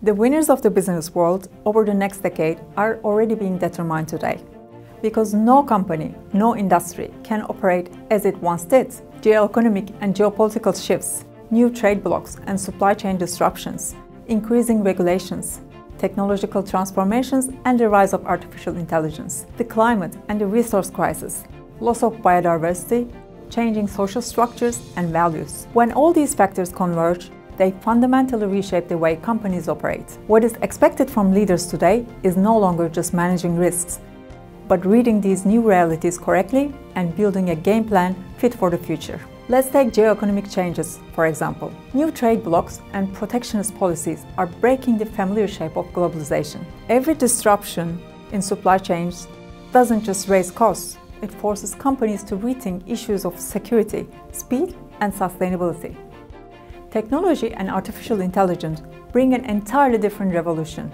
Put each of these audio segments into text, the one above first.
The winners of the business world over the next decade are already being determined today. Because no company, no industry can operate as it once did. Geoeconomic and geopolitical shifts, new trade blocs and supply chain disruptions, increasing regulations, technological transformations and the rise of artificial intelligence, the climate and the resource crisis, loss of biodiversity, changing social structures and values. When all these factors converge, they fundamentally reshape the way companies operate. What is expected from leaders today is no longer just managing risks, but reading these new realities correctly and building a game plan fit for the future. Let's take geoeconomic changes, for example. New trade blocs and protectionist policies are breaking the familiar shape of globalization. Every disruption in supply chains doesn't just raise costs, it forces companies to rethink issues of security, speed, and sustainability. Technology and artificial intelligence bring an entirely different revolution.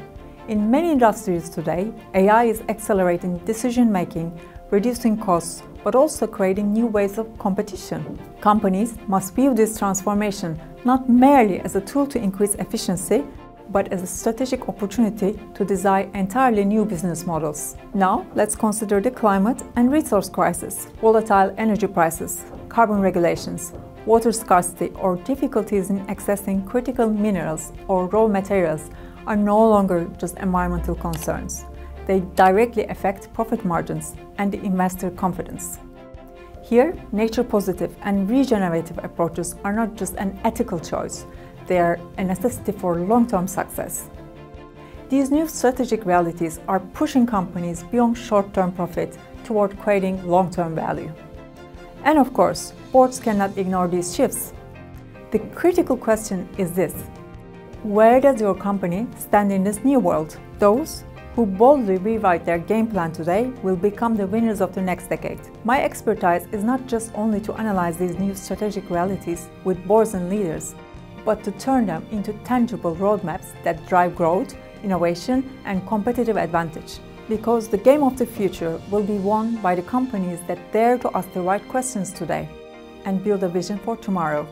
In many industries today, AI is accelerating decision-making, reducing costs, but also creating new ways of competition. Companies must view this transformation not merely as a tool to increase efficiency, but as a strategic opportunity to design entirely new business models. Now, let's consider the climate and resource crisis. Volatile energy prices, carbon regulations, water scarcity, or difficulties in accessing critical minerals or raw materials are no longer just environmental concerns. They directly affect profit margins and investor confidence. Here, nature-positive and regenerative approaches are not just an ethical choice, they are a necessity for long-term success. These new strategic realities are pushing companies beyond short-term profit toward creating long-term value. And of course, boards cannot ignore these shifts. The critical question is this: where does your company stand in this new world? Those who boldly rewrite their game plan today will become the winners of the next decade. My expertise is not just only to analyze these new strategic realities with boards and leaders, but to turn them into tangible roadmaps that drive growth, innovation, and competitive advantage. Because the game of the future will be won by the companies that dare to ask the right questions today and build a vision for tomorrow.